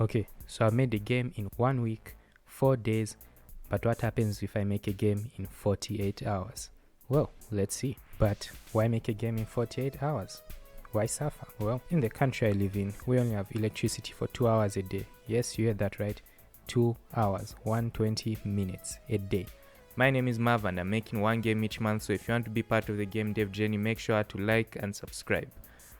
Okay, so I made the game in 1 week, 4 days, but what happens if I make a game in 48 hours? Well, let's see. But why make a game in 48 hours? Why suffer? Well, in the country I live in, we only have electricity for 2 hours a day. Yes, you heard that right. 2 hours, 120 minutes a day. My name is Marv and I'm making one game each month, so if you want to be part of the game dev journey, make sure to like and subscribe.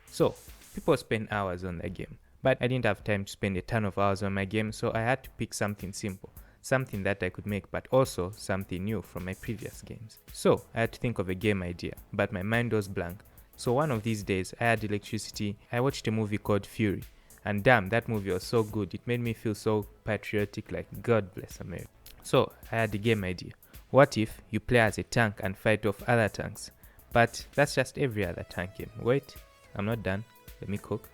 So, people spend hours on their game, but I didn't have time to spend a ton of hours on my game, so I had to pick something simple, something that I could make, but also something new from my previous games. So, I had to think of a game idea, but my mind was blank. So one of these days, I had electricity, I watched a movie called Fury, and damn, that movie was so good, it made me feel so patriotic, like God bless America. So, I had the game idea. What if you play as a tank and fight off other tanks? But that's just every other tank game. Wait, I'm not done. Let me cook.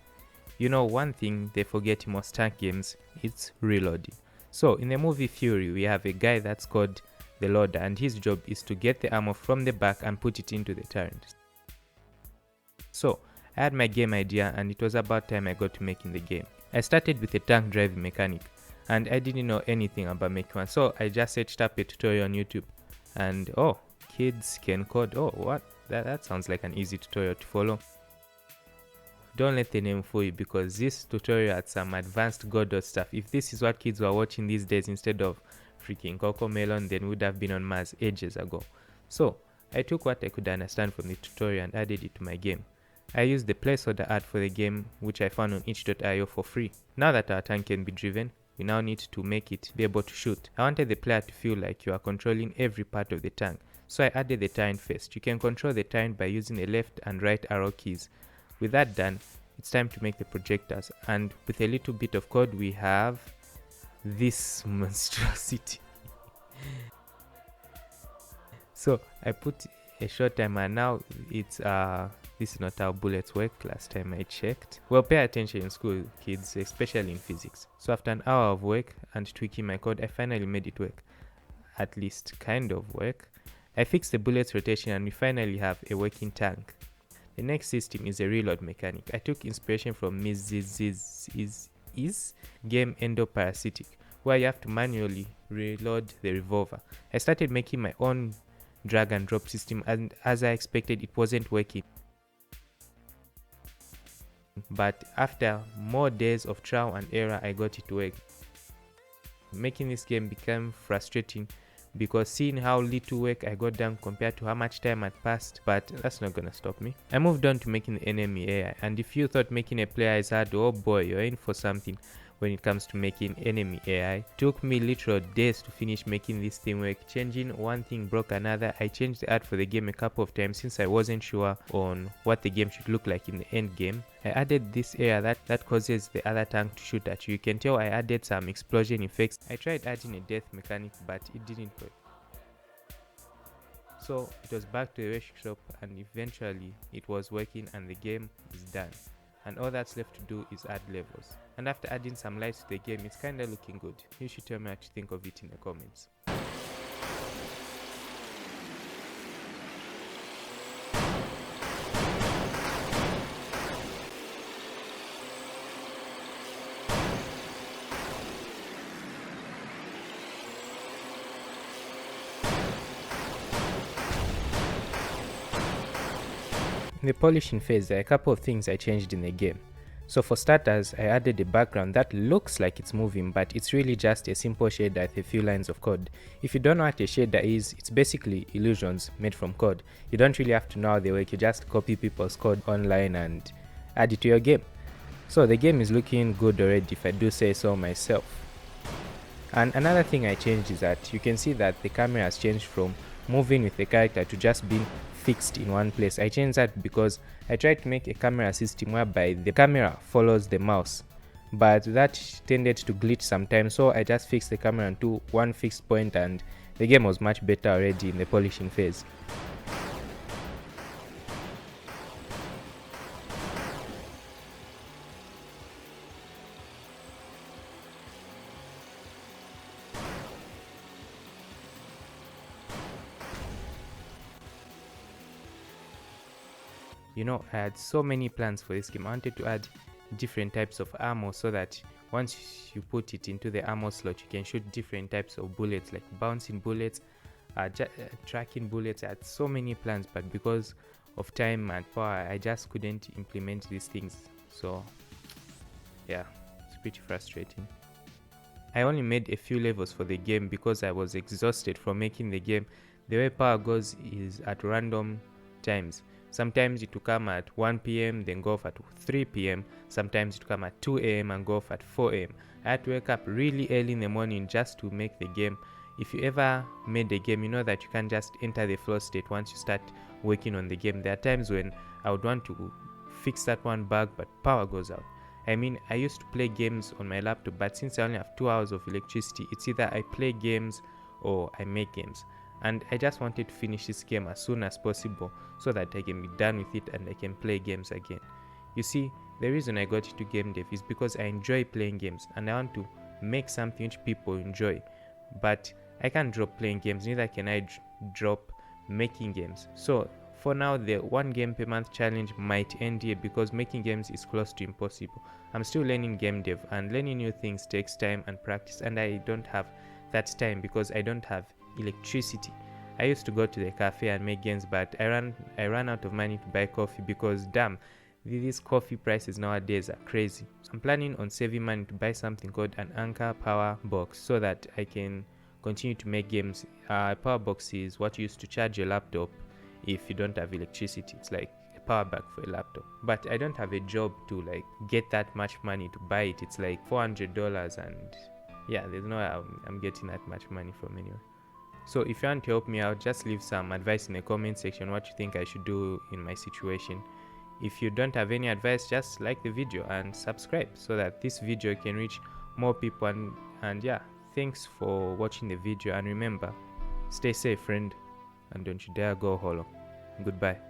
You know, one thing they forget in most tank games is reloading. So in the movie Fury, we have a guy that's called the loader, and his job is to get the ammo from the back and put it into the turret. So I had my game idea, and it was about time I got to making the game. I started with a tank driving mechanic, and I didn't know anything about making one, so I just searched up a tutorial on YouTube, and oh, kids can code. Oh, what? That sounds like an easy tutorial to follow. Don't let the name fool you, because this tutorial had some advanced Godot stuff. If this is what kids were watching these days instead of freaking Coco Melon, then would have been on Mars ages ago. So I took what I could understand from the tutorial and added it to my game. I used the placeholder art for the game, which I found on itch.io for free. Now that our tank can be driven, we now need to make it be able to shoot. I wanted the player to feel like you are controlling every part of the tank, so I added the turret first. You can control the turret by using the left and right arrow keys. With that done, it's time to make the projectors, and with a little bit of code we have this monstrosity. So I put a short timer. Now it's this is not how bullets work. Last time I checked. Well, pay attention in school, kids, especially in physics. So after an hour of work and tweaking my code, I finally made it work. At least kind of work. I fixed the bullets rotation and we finally have a working tank. The next system is a reload mechanic. I took inspiration from Mrs. game Endoparasitic, where you have to manually reload the revolver. I started making my own drag and drop system, and as I expected, it wasn't working. But after more days of trial and error, I got it to work. Making this game became frustrating because seeing how little work I got done compared to how much time had passed, but that's not gonna stop me. I moved on to making the enemy AI, and if you thought making a player is hard, oh boy, you're in for something. When it comes to making enemy AI, it took me literal days to finish making this thing work. Changing one thing broke another. I changed the art for the game a couple of times since I wasn't sure on what the game should look like in the end game. I added this area that causes the other tank to shoot at you. You can tell I added some explosion effects. I tried adding a death mechanic, but it didn't work. So it was back to the workshop, and eventually it was working and the game is done. And all that's left to do is add levels. And after adding some light to the game, it's kinda looking good. You should tell me what you think of it in the comments. In the polishing phase, there are a couple of things I changed in the game. So for starters, I added a background that looks like it's moving, but it's really just a simple shader with a few lines of code. If you don't know what a shader is, it's basically illusions made from code. You don't really have to know how they work, you just copy people's code online and add it to your game. So the game is looking good already, if I do say so myself. And another thing I changed is that you can see that the camera has changed from moving with the character to just being fixed in one place. I changed that because I tried to make a camera system whereby the camera follows the mouse, but that tended to glitch sometimes, so I just fixed the camera into one fixed point and the game was much better already in the polishing phase. You know, I had so many plans for this game. I wanted to add different types of ammo, so that once you put it into the ammo slot, you can shoot different types of bullets, like bouncing bullets, tracking bullets. I had so many plans, but because of time and power, I just couldn't implement these things. So yeah, it's pretty frustrating. I only made a few levels for the game because I was exhausted from making the game. The way power goes is at random times. Sometimes it will come at 1 p.m. then go off at 3 p.m. Sometimes it will come at 2 a.m. and go off at 4 a.m. I had to wake up really early in the morning just to make the game. If you ever made a game, you know that you can't just enter the flow state once you start working on the game. There are times when I would want to fix that one bug, but power goes out. I mean, I used to play games on my laptop, but since I only have 2 hours of electricity, it's either I play games or I make games. And I just wanted to finish this game as soon as possible so that I can be done with it and I can play games again. You see, the reason I got into game dev is because I enjoy playing games and I want to make something which people enjoy. But I can't drop playing games, neither can I drop making games. So for now, the 1 game per month challenge might end here because making games is close to impossible. I'm still learning game dev, and learning new things takes time and practice, and I don't have that time because I don't have electricity. I used to go to the cafe and make games, but I ran out of money to buy coffee because damn, these coffee prices nowadays are crazy. I'm planning on saving money to buy something called an Anchor power box so that I can continue to make games. A power box is what you use to charge your laptop if you don't have electricity. It's like a power bank for a laptop, but I don't have a job to like get that much money to buy it. It's like $400, and yeah, there's no way I'm getting that much money from anywhere. So if you want to help me out, just leave some advice in the comment section what you think I should do in my situation. If you don't have any advice, just like the video and subscribe so that this video can reach more people. And yeah, thanks for watching the video, and remember, stay safe, friend, and don't you dare go hollow. Goodbye.